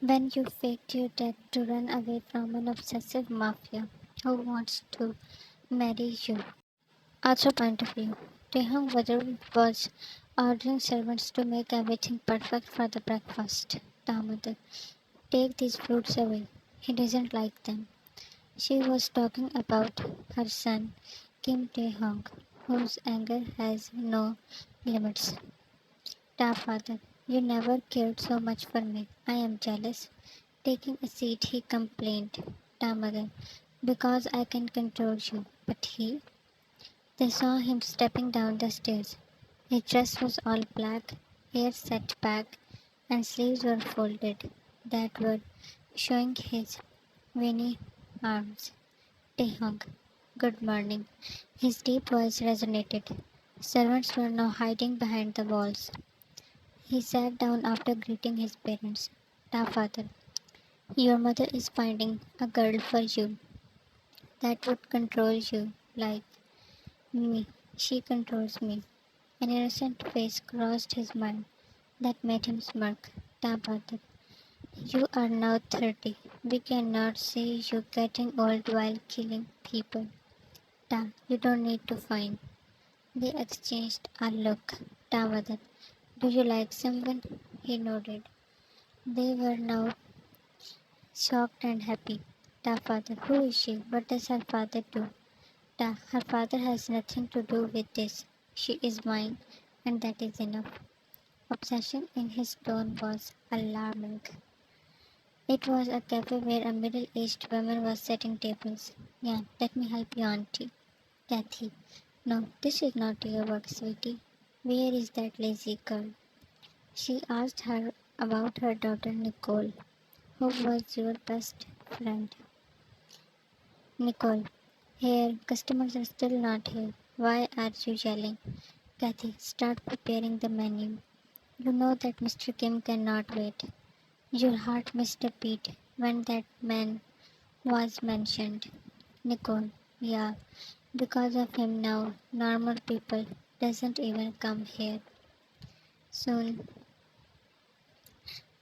When you faked your death to run away from an obsessive mafia who wants to marry you. Also, point of view. Taehyung was ordering servants to make everything perfect for the breakfast. Damodar, take these fruits away. He doesn't like them. She was talking about her son, Kim Taehyung, whose anger has no limits. Ta father, you never cared so much for me. I am jealous. Taking a seat, he complained. Ta mother, because I can control you. But he. They saw him stepping down the stairs. His dress was all black, hair set back, and sleeves were folded that were showing his veiny arms. Taehyung, good morning. His deep voice resonated. Servants were now hiding behind the walls. He sat down after greeting his parents. Ta father, your mother is finding a girl for you that would control you like me. She controls me. An innocent face crossed his mind that made him smirk. Ta father, you are now 30. We cannot see you getting old while killing people. Ta, you don't need to find. They exchanged a look. Ta mother, do you like someone? He nodded. They were now shocked and happy. Ta father, who is she? What does her father do? Ta, her father has nothing to do with this. She is mine, and that is enough. Obsession in his tone was alarming. It was a cafe where a middle aged woman was setting tables. Yeah, let me help you, Auntie. Kathy. No, this is not your work, sweetie. Where is that lazy girl? She asked her about her daughter Nicole. Who was your best friend? Nicole. Here, customers are still not here. Why are you yelling? Kathy, start preparing the menu. You know that Mr. Kim cannot wait. Your heart missed a beat when that man was mentioned. Nicole, yeah, because of him now, normal people doesn't even come here. Soon,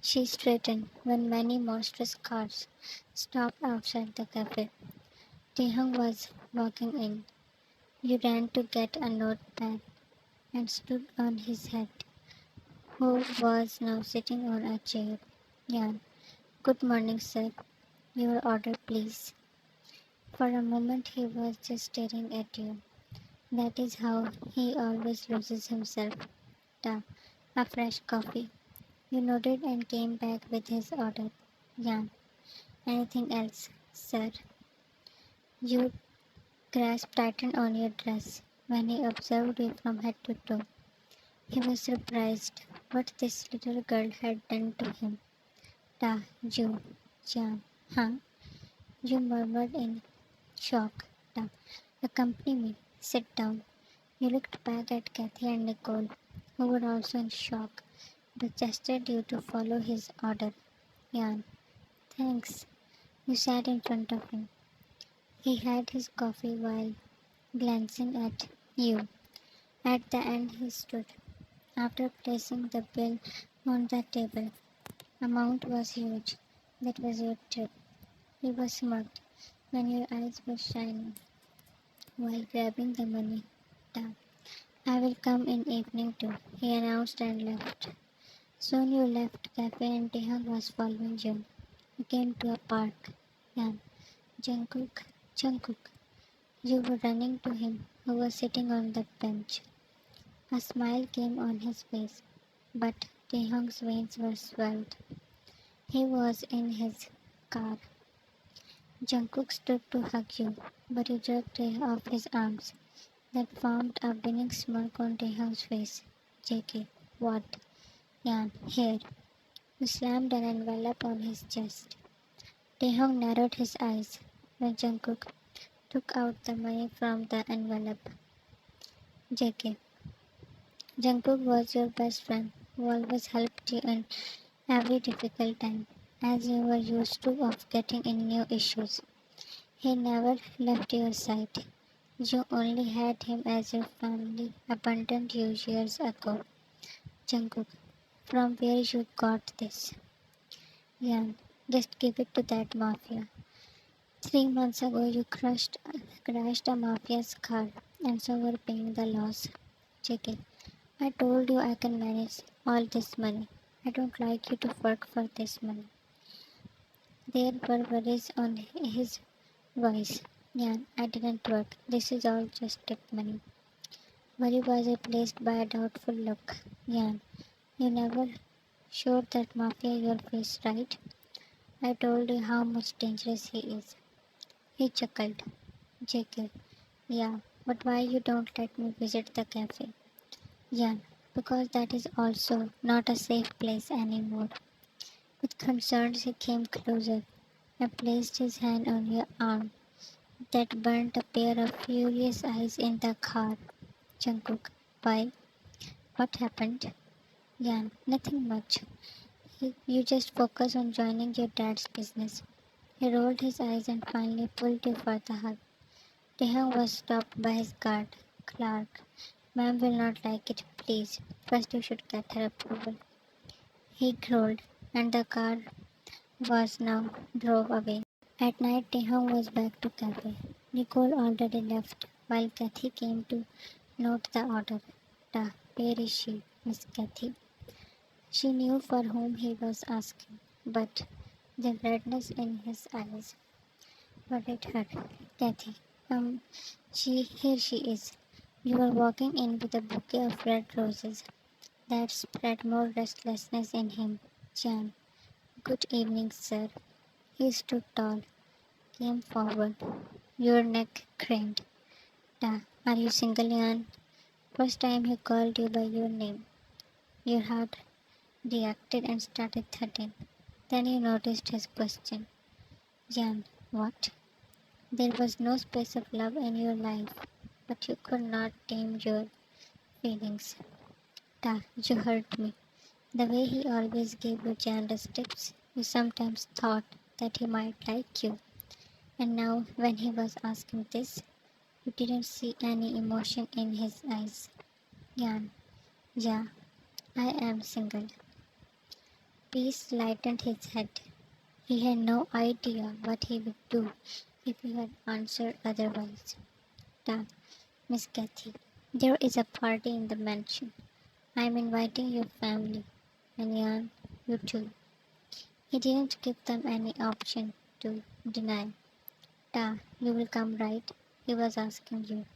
she straightened when many monstrous cars stopped outside the cafe. Taehyung was walking in. He ran to get a notepad and stood on his head, who was now sitting on a chair. Yan, good morning, sir. Your order, please. For a moment, he was just staring at you. That is how he always loses himself. Ta, a fresh coffee. You nodded and came back with his order. Yan, anything else, sir? Your grasp tightened on your dress when he observed you from head to toe. He was surprised what this little girl had done to him. Ta, you, Jan, huh? You murmured in shock. Ta, accompany me. Sit down. You looked back at Kathy and Nicole, who were also in shock, but gestured you to follow his order. Jan, thanks. You sat in front of him. He had his coffee while glancing at you. At the end, he stood. After placing the bill on the table, amount was huge. That was your tip. He was smirked when your eyes were shining while grabbing the money. Down. I will come in evening too, he announced and left. Soon you left cafe and Taehyung was following you. You came to a park. Yan, Jungkook, Jungkook. You were running to him, who was sitting on the bench. A smile came on his face, but Taehyung's veins were swelled. He was in his car. Jungkook stood to hug you, but you jerked off his arms. That formed a winning smirk on Taehyung's face. JK, what? Yan, here. You slammed an envelope on his chest. Taehyung narrowed his eyes when Jungkook took out the money from the envelope. JK, Jungkook was your best friend who always helped you in every difficult time, as you were used to of getting in new issues. He never left your side. You only had him as your family abandoned you years ago. Jungkook, from where you got this? Yan, just give it to that mafia. 3 months ago, you crashed a mafia's car and so were paying the loss. JK, I told you I can manage all this money. I don't like you to work for this money. There were worries on his voice. Yan, I didn't work. This is all just tip money. Worry was replaced by a doubtful look. Yan, you never showed that mafia your face, right? I told you how much dangerous he is. He chuckled. JK, yeah, but why you don't let me visit the cafe? Yan, because that is also not a safe place anymore. With concerns he came closer and placed his hand on your arm that burnt a pair of furious eyes in the car. Jungkook, why? What happened? Yan, nothing much. You just focus on joining your dad's business. He rolled his eyes and finally pulled you for the hug. Taehyung was stopped by his guard. Clark, ma'am will not like it, please. First you should get her approval. He growled, and the car was now drove away. At night, Taehyung was back to cafe. Nicole already left, while Kathy came to note the order. Where is she, Miss Kathy? She knew for whom he was asking, but the redness in his eyes worried her. Kathy, um, here she is. You were walking in with a bouquet of red roses. That spread more restlessness in him. Jan, good evening, sir. He stood tall, came forward. Your neck craned. Are you single, Jan? First time he called you by your name. Your heart reacted and started thudding. Then you noticed his question. Jan, what? There was no space of love in your life, but you could not tame your feelings. You hurt me. The way he always gave you generous tips, you sometimes thought that he might like you. And now, when he was asking this, you didn't see any emotion in his eyes. Jan, yeah, I am single. Peace lightened his head. He had no idea what he would do if he had answered otherwise. Ta, Miss Kathy, there is a party in the mansion. I am inviting your family, and Jan, you too. He didn't give them any option to deny. You will come, right? He was asking you.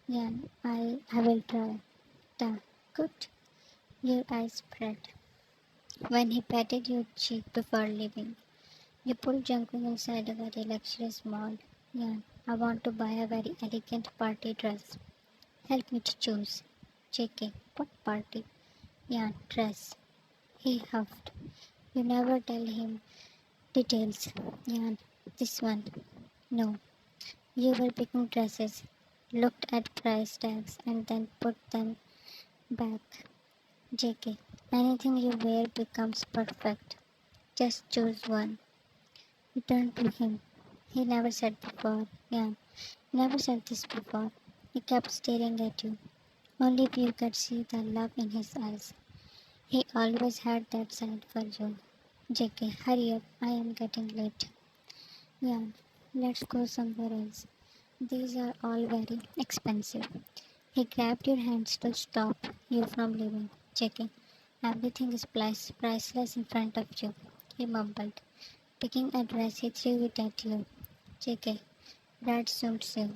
Jan, I will try. Good. Your eyes spread. When he patted your cheek before leaving, you pulled Jungkook inside a very luxurious mall. Jan, I want to buy a very elegant party dress. Help me to choose. JK, what party? Jan, dress. He huffed. You never tell him details. Jan, this one. No. You were picking dresses, looked at price tags, and then put them back. JK, anything you wear becomes perfect. Just choose one. You turned to him. He never said before. Yeah, never said this before. He kept staring at you. Only you could see the love in his eyes. He always had that side for you. JK, hurry up. I am getting late. Yeah, let's go somewhere else. These are all very expensive. He grabbed your hands to stop you from leaving. JK, everything is priceless in front of you. He mumbled. Picking a dress, he threw it at you. JK, that suits you.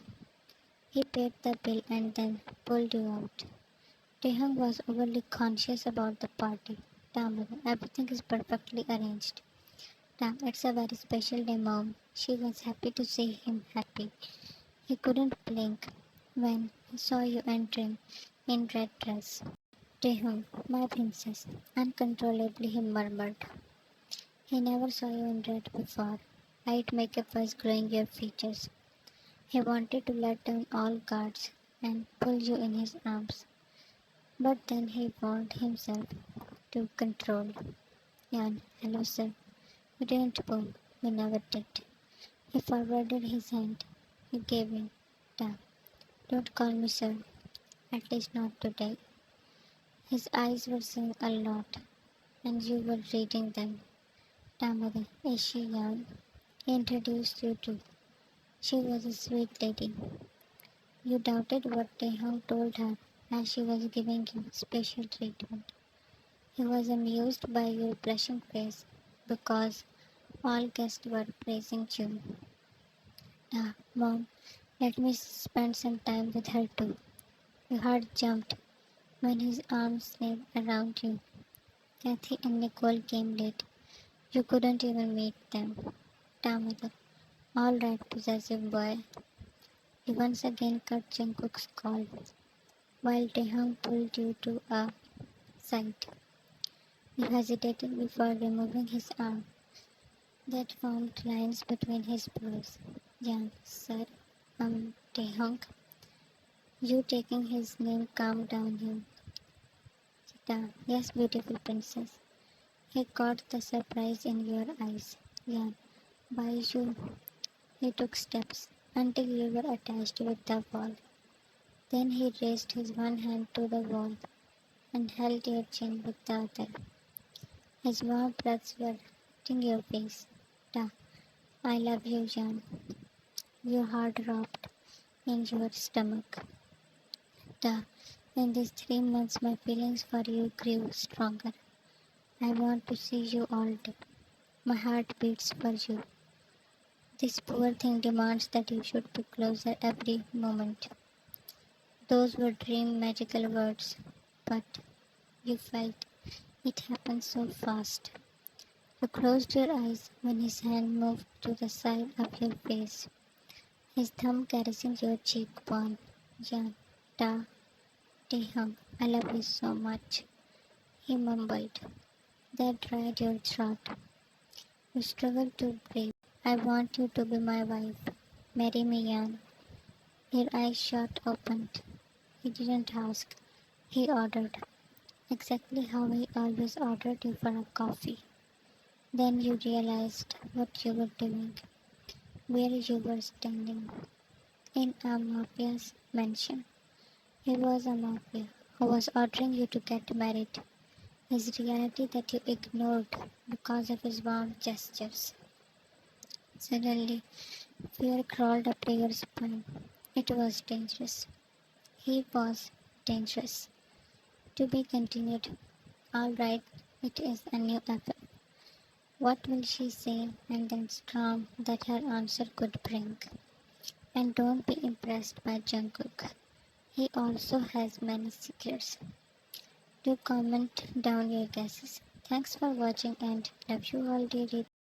He paid the bill and then pulled you out. Taehyung was overly conscious about the party. Mother, everything is perfectly arranged. It's a very special day, Mom. She was happy to see him happy. He couldn't blink when he saw you entering in red dress. Taehyung, my princess, uncontrollably he murmured. He never saw you in red before. Light makeup was glowing your features. He wanted to let down all guards and pull you in his arms. But then he warned himself to control. Yan, hello sir. You didn't go. You never did. He forwarded his hand. You gave in. Don't call me sir. At least not today. His eyes were saying a lot, and you were reading them. Tamara, is she young? He introduced you to. She was a sweet lady. You doubted what Taehyung told her as she was giving you special treatment. He was amused by your blushing face because all guests were praising you. Ah, Mom, let me spend some time with her too. Your heart jumped when his arms snaked around you. Kathy and Nicole came late. You couldn't even meet them. Tamara, all right, possessive boy. He once again cut Jungkook's call while Taehyung pulled you to a side. He hesitated before removing his arm that formed lines between his brows. Jan, sir, Taehyung, you taking his name, calm down him. Sita, yes, beautiful princess. He caught the surprise in your eyes. Jan, by you. He took steps until you were attached with the wall. Then he raised his one hand to the wall and held your chin with the other. His warm breaths were hitting your face. Da, I love you, Jan. Your heart dropped in your stomach. Da, in these 3 months, my feelings for you grew stronger. I want to see you all day. My heart beats for you. This poor thing demands that you should be closer every moment. Those were dream magical words, but you felt it happened so fast. You closed your eyes when his hand moved to the side of your face, his thumb caressing your cheekbone. Jan, Ta, Taehyung, I love you so much, he mumbled. That dried your throat. You struggled to breathe. I want you to be my wife. Marry me, Jan. Your eyes shot open. He didn't ask. He ordered. Exactly how he always ordered you for a coffee. Then you realized what you were doing, where you were standing. In a mafia's mansion. He was a mafia who was ordering you to get married. His reality that you ignored because of his warm gestures. Suddenly, fear crawled up to your spine. It was dangerous. He was dangerous. To be continued. All right, it is a new affair. What will she say? And then storm that her answer could bring. And don't be impressed by Jungkook. He also has many secrets. Do comment down your guesses. Thanks for watching and love you all dearly.